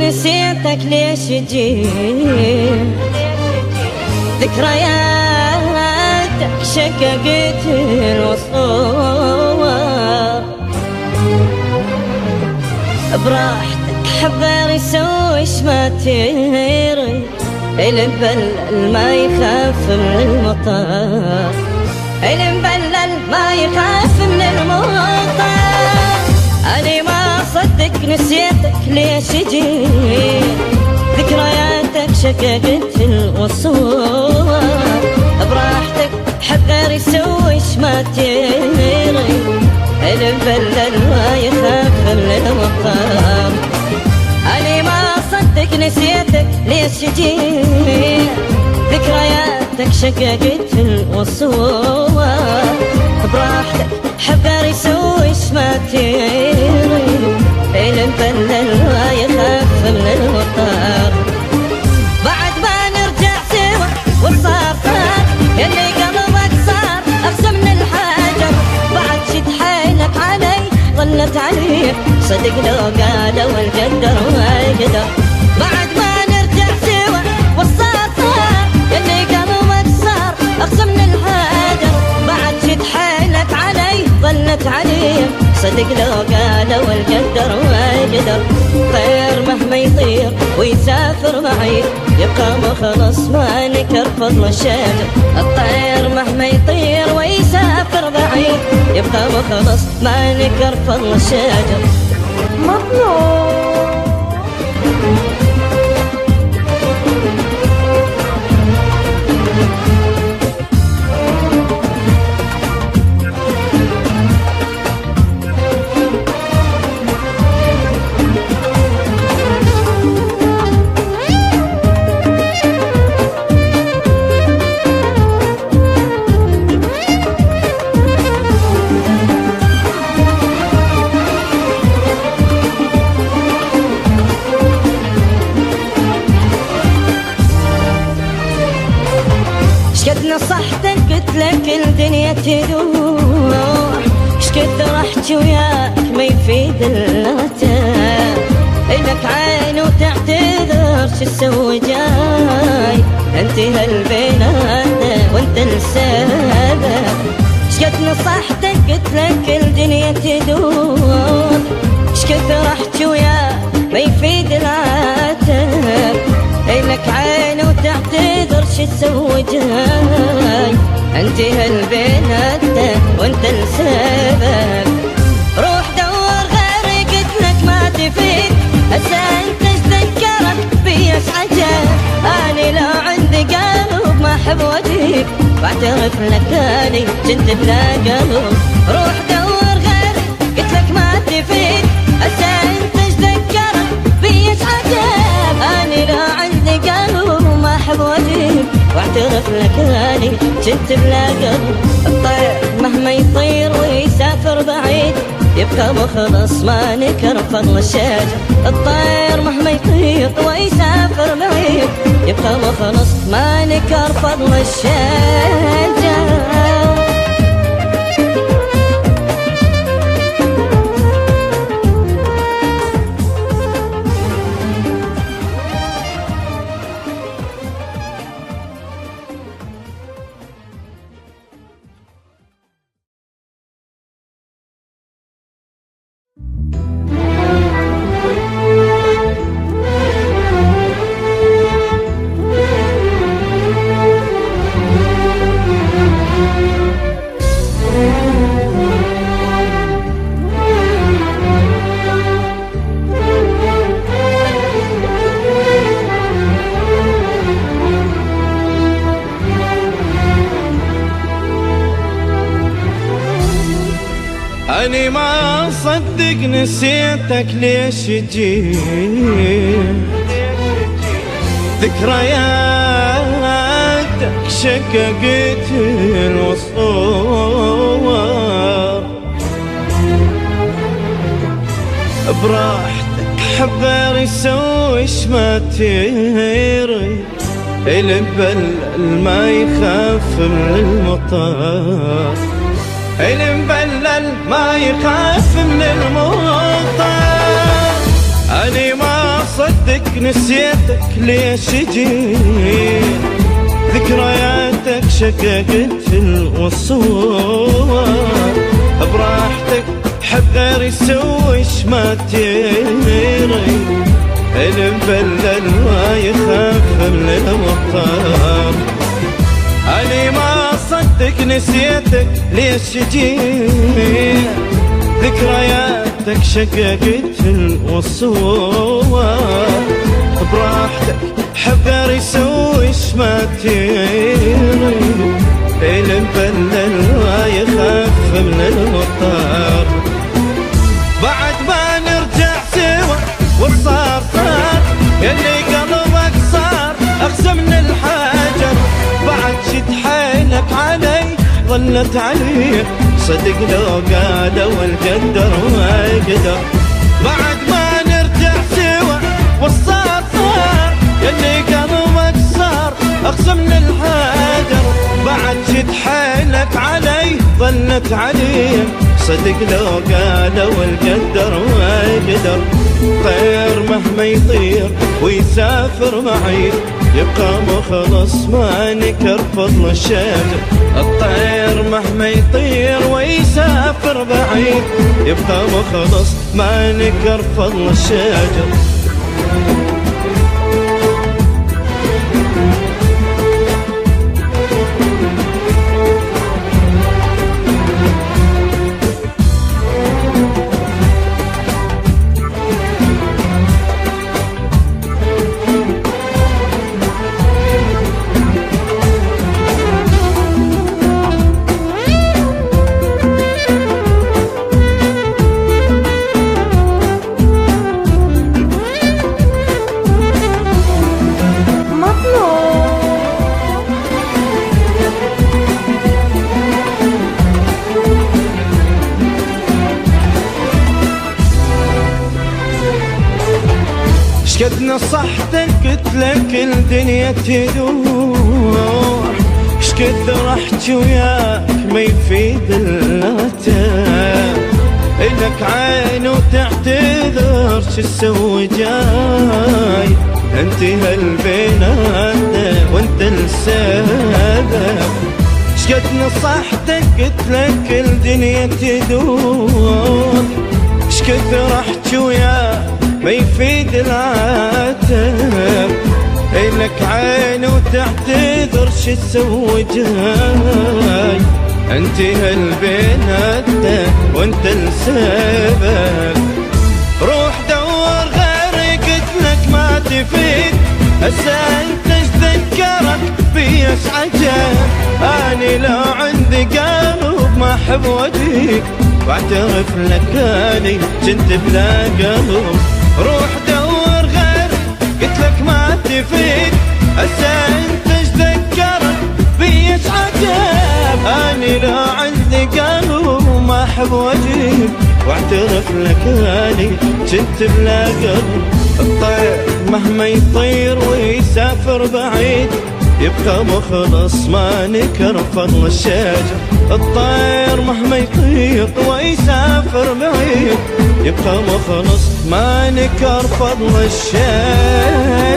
نسيتك ليش تجي ذكرياتك شققت الوصول براحتك حبر يسوي ايش ما تيري المبلل ما يخاف من المطر المبلل ما يخاف من المطر أنا ما صدق نسيتك ليش جيت ذكرياتك شققت الوصول براحتك حقر يسوي ايش ما تيري المبلل ما يخاف من المطر أنا ما صدق نسيتك ليش جيت ذكرياتك شققت الوصول براحتك حقر يسوي ايش ما تيري المبلل ما يخاف من المطر بعد ما نرجع سوا وصار يلي قلبك صار أقسى من الحجر بعد شد حيلك علي ظلت عليه صدق لو قالوا القدر ما يقدر بعد ما نرجع سوا وصار يلي قلبك صار أقسى من الحجر بعد شد حيلك علي ظلت عليه صدق لو قالوا القدر ما يقدر طير مهما يطير ويسافر معي يبقى مخلص ما نكر فضل الشجر الطير مهما يطير ويسافر بعيد يبقى مخلص ما نكر فضل الشجر مطلوب نصحتك قلت لك الدنيا تدور اش كثر احكي وياك ما يفيد اللاتان الك عين وتعتذر شو تسوي جاي انت هالبينات وانت السبب اش قد نصحتك قلت لك الدنيا تدور اش كثر احكي وياك ما يفيد العتاب الك عين وتعتذر شو تسوي جاي انت هالبينات وانت السبب روح دور غيري قلت لك ما تفيد هسه انت تذكرك بيش عجب اني لو عندي قلب ما احب وجهك واعترف لك اني كنت بلا قلب روح دور غيري قلت لك ما تفيد هسه انت تذكرك بيش عجب اني لو عندي قلب ما احب وجهك واعترف لك اني كنت بلا قلب الطير مهما يطير ويسافر بعيد يبقى مخلص ما نكر فضل الشجر الطير مهما يطير ويسافر بعيد يبقى مخلص ما نكر فضل الشجر أني ما أصدق نسيتك ليش جيت ذكرياتك شققت الوصول براحتك حبر يسوي ايش ما تيري المبلل ما يخاف من المطر المبلل ما يخاف من المطر أني ما صدق نسيتك ليش جيت، ذكرياتك شققت في الوصول، براحتك حب غيري سويش ما تيري، المبلل ما يخاف من المطار. أني ما صدق نسيتك ليش جيت، ذكرياتك شققت في الوصول، براحتك حب غيري سويش ما تيري، المبلل ما يخاف من المطار. بعد ما نرجع سوا والصار صار، يلي قلبك صار أقسى من الحجر، بعد شد حيلك علي ظلت علي، صدق لو قالوا القدر ما يقدر. بعد ما نرجع سوا والصار صار، يلي قلبك صار أقسى من الحجر، بعد شد حيلك علي ظلت علي، صدق لو قالوا القدر ما يقدر. طير مهما يطير ويسافر بعيد، يبقى مخلص ما نكر فضل الشجر. الطير مهما يطير ويسافر بعيد، يبقى مخلص ما نكر فضل الشجر. شقد نصحتك قلت لك الدنيا تدور، شقد رحت وياك ما يفيد اللاتان، إلك عين وتعتذر شو تسوي جاي، انت هالبينات وانت السبب. شقد نصحتك قلت لك الدنيا تدور، شقد رحت وياك ما يفيد العتاب، إلك عين وتعتذر شو تسوي جاي، انت هالبينات وانت السبب. روح دور غيري قلت لك ما تفيد، هسه انت ايش ذكرك بيش عجب، اني لو عندي قلب ما احب وجهك، واعترف لك اني كنت بلا قلب. روح دور غيري قلت لك ما تفيد، هسه انت ايش ذكرك بيش عجب، اني لو عندي قلب ما احب وجهك، واعترف لك اني كنت بلا قلب. الطير مهما يطير ويسافر بعيد، يبقى مخلص ما نكر فضل الشجر. الطير مهما يطير ويسافر بعيد، يبقى مخلص ما نكر فضل الشجر.